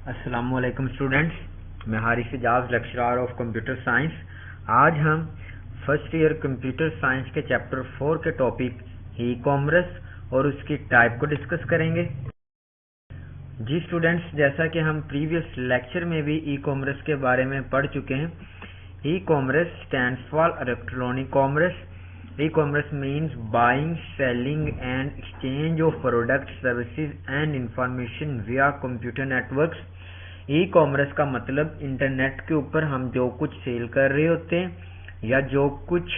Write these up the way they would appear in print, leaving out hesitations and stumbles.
अस्सलामुअलैकुम स्टूडेंट्स, मैं Haris Ijaz lecturer of computer science. आज हम फर्स्ट ईयर कंप्यूटर साइंस के चैप्टर 4 के टॉपिक ई कॉमर्स और उसकी टाइप को डिस्कस करेंगे। जी स्टूडेंट्स, जैसा कि हम प्रीवियस लेक्चर में भी ई कॉमर्स के बारे में पढ़ चुके हैं। E commerce stands for electronic commerce. E-commerce means buying, selling and exchange of products, services and information via computer networks. E-commerce का मतलब इंटरनेट के ऊपर हम जो कुछ सेल कर रहे होते हैं या जो कुछ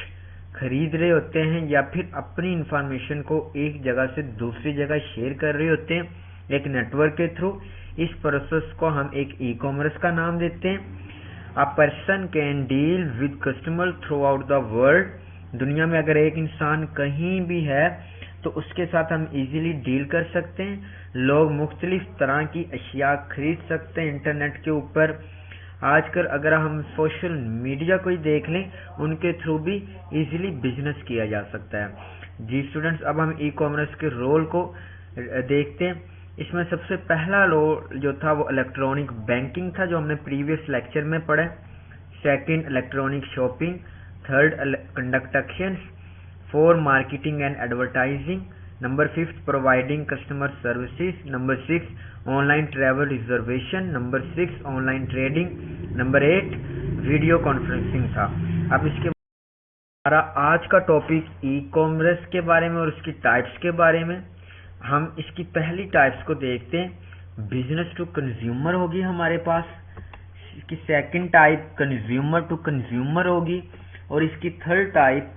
खरीद रहे होते हैं या फिर अपनी इंफॉर्मेशन को एक जगह से दूसरी जगह शेयर कर रहे होते हैं एक नेटवर्क के थ्रू। इस प्रोसेस को हम एक ई-कॉमर्स का नाम देते हैं। A person can deal with customer through out the world. दुनिया में अगर एक इंसान कहीं भी है तो उसके साथ हम इजीली डील कर सकते हैं। लोग मुख्तलिफ तरह की अशिया खरीद सकते हैं इंटरनेट के ऊपर। आजकल अगर हम सोशल मीडिया को ही देख लें, उनके थ्रू भी इजीली बिजनेस किया जा सकता है। जी स्टूडेंट्स, अब हम ई कॉमर्स के रोल को देखते हैं। इसमें सबसे पहला रोल जो था वो इलेक्ट्रॉनिक बैंकिंग था, जो हमने प्रीवियस लेक्चर में पढ़ा। Second, electronic shopping. Third, conduct actions. Four, marketing and advertising. Number 5, providing customer services. Number 6, online travel reservation. Number 6, online trading. Number 8, video conferencing था। अब इसके हमारा आज का टॉपिक ई कॉमर्स के बारे में और उसकी टाइप्स के बारे में। हम इसकी पहली टाइप्स को देखते हैं। बिजनेस टू कंज्यूमर होगी हमारे पास। इसकी second type consumer to consumer होगी और इसकी third type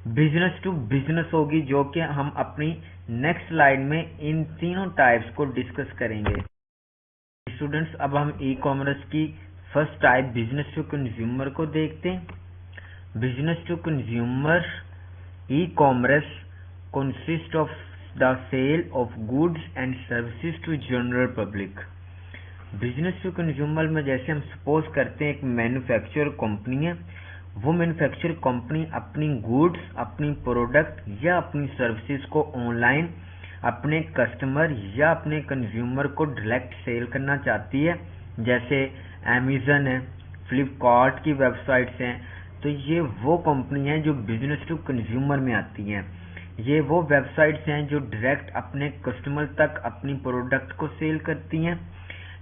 business to business होगी, जो कि हम अपनी नेक्स्ट स्लाइड में इन तीनों टाइप्स को डिस्कस करेंगे। स्टूडेंट्स, अब हम ई कॉमर्स की first type business to consumer को देखते हैं। Business to consumer e commerce consist of the sale of goods and services to general public. Business to consumer में जैसे हम सपोज करते हैं एक मैन्युफैक्चर कंपनी है, वो मैन्युफैक्चर कंपनी अपनी गुड्स, अपनी प्रोडक्ट या अपनी सर्विसेज को ऑनलाइन अपने कस्टमर या अपने कंज्यूमर को डायरेक्ट सेल करना चाहती है। जैसे अमेज़न है, फ्लिपकार्ट की वेबसाइट्स हैं। तो ये वो कंपनी है जो बिजनेस टू कंज्यूमर में आती हैं। ये वो वेबसाइट्स हैं जो डायरेक्ट अपने कस्टमर तक अपनी प्रोडक्ट को सेल करती हैं।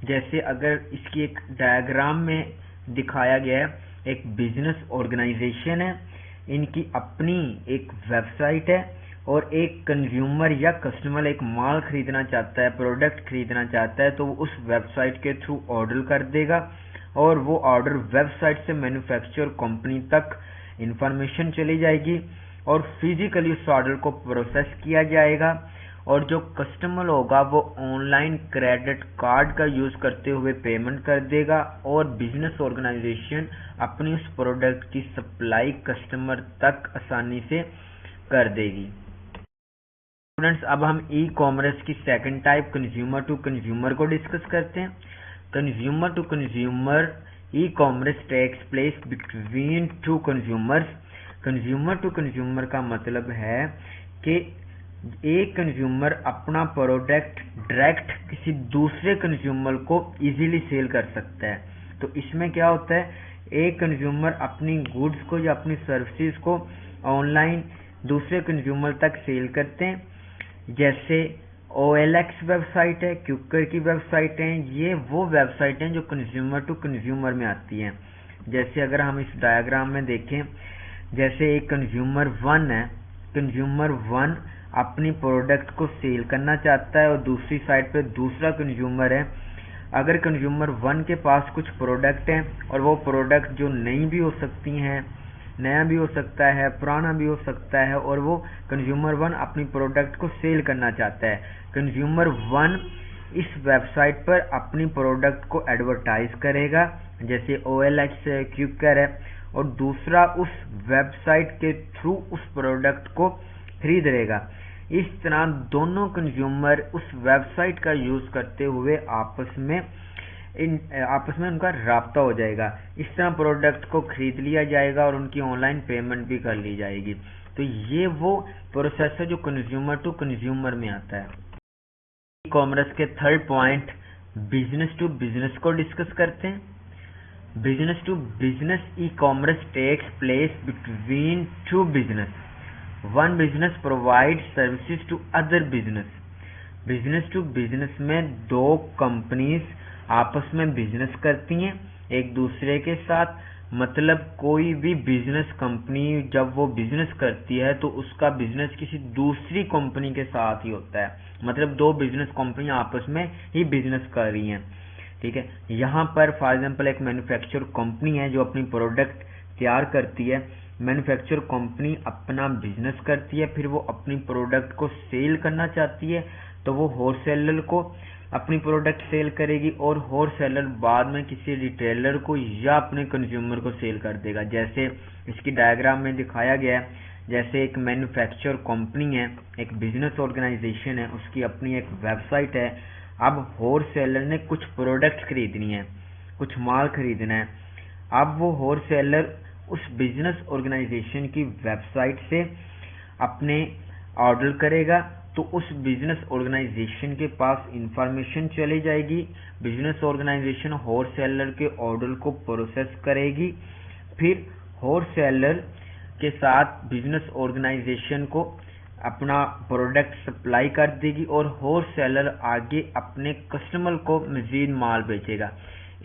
जैसे अगर इसकी एक डायग्राम में दिखाया गया है, एक बिजनेस ऑर्गेनाइजेशन है, इनकी अपनी एक वेबसाइट है और एक कंज्यूमर या कस्टमर एक माल खरीदना चाहता है, प्रोडक्ट खरीदना चाहता है, तो वो उस वेबसाइट के थ्रू ऑर्डर कर देगा और वो ऑर्डर वेबसाइट से मैन्युफैक्चर कंपनी तक इंफॉर्मेशन चली जाएगी और फिजिकली उस ऑर्डर को प्रोसेस किया जाएगा और जो कस्टमर होगा वो ऑनलाइन क्रेडिट कार्ड का यूज करते हुए पेमेंट कर देगा और बिजनेस ऑर्गेनाइजेशन अपनी उस प्रोडक्ट की सप्लाई कस्टमर तक आसानी से कर देगी। स्टूडेंट्स, अब हम ई कॉमर्स की second type consumer to consumer को डिस्कस करते हैं। Consumer to consumer e commerce takes place between two consumers. Consumer to consumer का मतलब है कि एक कंज्यूमर अपना प्रोडक्ट डायरेक्ट किसी दूसरे कंज्यूमर को इजीली सेल कर सकता है। तो इसमें क्या होता है, एक कंज्यूमर अपनी गुड्स को या अपनी सर्विसेज को ऑनलाइन दूसरे कंज्यूमर तक सेल करते हैं। जैसे OLX वेबसाइट है, क्यूकर की वेबसाइट है, ये वो वेबसाइट हैं जो कंज्यूमर टू कंज्यूमर में आती हैं। जैसे अगर हम इस डायग्राम में देखें, जैसे एक कंज्यूमर 1 है, कंज्यूमर 1 अपनी प्रोडक्ट को सेल करना चाहता है और दूसरी साइड पे दूसरा कंज्यूमर है। अगर कंज्यूमर 1 के पास कुछ प्रोडक्ट हैं और वो प्रोडक्ट जो नई भी हो सकती हैं, नया भी हो सकता है, पुराना भी हो सकता है, और वो कंज्यूमर 1 अपनी प्रोडक्ट को सेल करना चाहता है। कंज्यूमर 1 इस वेबसाइट पर अपनी प्रोडक्ट को एडवर्टाइज करेगा, जैसे OLX है, क्यूकर है, और दूसरा उस वेबसाइट के थ्रू उस प्रोडक्ट को खरीद लेगा। इस तरह दोनों कंज्यूमर उस वेबसाइट का यूज करते हुए आपस में उनका राब्ता हो जाएगा। इस तरह प्रोडक्ट को खरीद लिया जाएगा और उनकी ऑनलाइन पेमेंट भी कर ली जाएगी। तो ये वो प्रोसेस है जो कंज्यूमर टू कंज्यूमर में आता है। ई कॉमर्स के third point business to business को डिस्कस करते हैं। Business to business e commerce takes place between two business. One business provide services to other business. Business to business में दो companies आपस में बिजनेस करती हैं एक दूसरे के साथ। मतलब कोई भी बिजनेस कंपनी जब वो बिजनेस करती है तो उसका बिजनेस किसी दूसरी कंपनी के साथ ही होता है। मतलब दो बिजनेस कंपनी आपस में ही बिजनेस कर रही हैं, ठीक है। यहाँ पर फॉर एग्जांपल एक मैन्युफैक्चर कंपनी है जो अपनी प्रोडक्ट तैयार करती है। मैन्युफैक्चर कंपनी अपना बिजनेस करती है, फिर वो अपनी प्रोडक्ट को सेल करना चाहती है तो वो होलसेलर को अपनी प्रोडक्ट सेल करेगी और होलसेलर बाद में किसी रिटेलर को या अपने कंज्यूमर को सेल कर देगा। जैसे इसकी डायग्राम में दिखाया गया है, जैसे एक मैन्युफैक्चर कंपनी है, एक बिजनेस ऑर्गेनाइजेशन है, उसकी अपनी एक वेबसाइट है। अब होलसेलर ने कुछ प्रोडक्ट खरीदनी है, कुछ माल खरीदना है। अब वो होलसेलर उस बिजनेस ऑर्गेनाइजेशन की वेबसाइट से अपने ऑर्डर करेगा तो उस बिजनेस ऑर्गेनाइजेशन के पास इंफॉर्मेशन चली जाएगी। बिजनेस ऑर्गेनाइजेशन होलसेलर के ऑर्डर को प्रोसेस करेगी, फिर होलसेलर के साथ बिजनेस ऑर्गेनाइजेशन को अपना प्रोडक्ट सप्लाई कर देगी और होलसेलर आगे अपने कस्टमर को मजीद माल बेचेगा।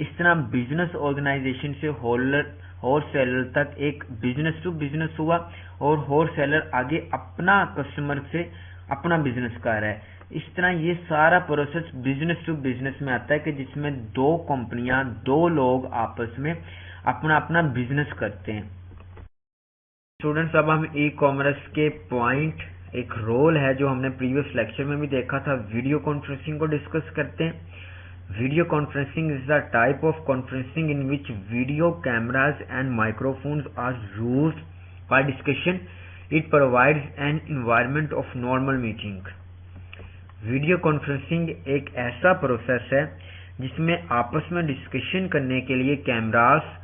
इस तरह बिजनेस ऑर्गेनाइजेशन से होलसेलर तक एक बिजनेस टू बिजनेस हुआ और होलसेलर आगे अपना कस्टमर से अपना बिजनेस कर रहा है। इस तरह ये सारा प्रोसेस बिजनेस टू बिजनेस में आता है कि जिसमें दो कंपनियां, दो लोग आपस में अपना अपना बिजनेस करते हैं। स्टूडेंट्स, अब हम ई कॉमर्स के पॉइंट, एक रोल है जो हमने प्रीवियस लेक्चर में भी देखा था, वीडियो कॉन्फ्रेंसिंग को डिस्कस करते हैं। Video conferencing is the type of conferencing in which video cameras and microphones are used for discussion. It provides an environment of normal meeting. Video conferencing एक ऐसा process है जिसमें आपस में डिस्कशन करने के लिए कैमरास,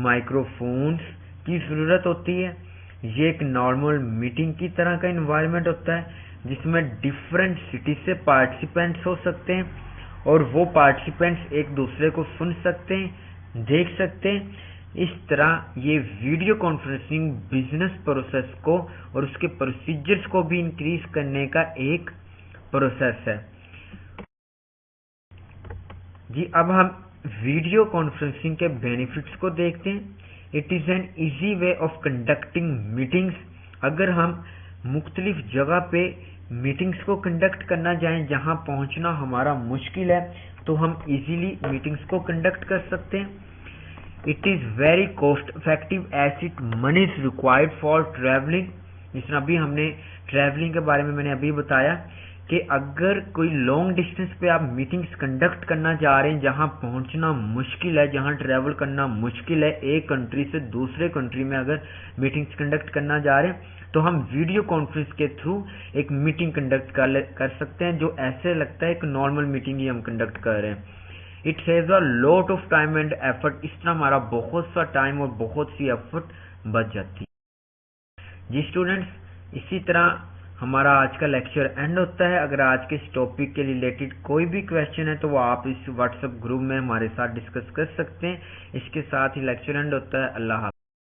माइक्रोफोन्स की ज़रूरत होती है। ये एक नॉर्मल मीटिंग की तरह का इन्वायरमेंट होता है जिसमें डिफरेंट सिटी से पार्टिसिपेंट्स हो सकते हैं और वो पार्टिसिपेंट्स एक दूसरे को सुन सकते हैं, देख सकते हैं। इस तरह ये वीडियो कॉन्फ्रेंसिंग बिजनेस प्रोसेस को और उसके प्रोसीजर्स को भी इंक्रीज करने का एक प्रोसेस है जी। अब हम वीडियो कॉन्फ्रेंसिंग के बेनिफिट्स को देखते हैं। It is an easy way of conducting meetings. अगर हम मुख्तलिफ जगह पे मीटिंग्स को कंडक्ट करना चाहें जहां पहुंचना हमारा मुश्किल है तो हम इजीली मीटिंग्स को कंडक्ट कर सकते हैं। It is very cost effective as it money is required for traveling। जिसमें अभी हमने ट्रैवलिंग के बारे में मैंने अभी बताया कि अगर कोई लॉन्ग डिस्टेंस पे आप मीटिंग्स कंडक्ट करना चाह रहे हैं जहां पहुंचना मुश्किल है, जहां ट्रैवल करना मुश्किल है, एक कंट्री से दूसरे कंट्री में अगर मीटिंग्स कंडक्ट करना जा रहे हैं तो हम वीडियो कॉन्फ्रेंस के थ्रू एक मीटिंग कंडक्ट कर सकते हैं जो ऐसे लगता है एक नॉर्मल मीटिंग ही हम कंडक्ट कर रहे हैं। It saves a lot of time and effort. इस तरह हमारा बहुत सा टाइम और बहुत सी एफर्ट बच जाती है जी। स्टूडेंट्स, इसी तरह हमारा आज का लेक्चर एंड होता है। अगर आज के इस टॉपिक के रिलेटेड कोई भी क्वेश्चन है तो वो आप इस व्हाट्सएप ग्रुप में हमारे साथ डिस्कस कर सकते हैं। इसके साथ ही लेक्चर एंड होता है। अल्लाह हाफ़िज़।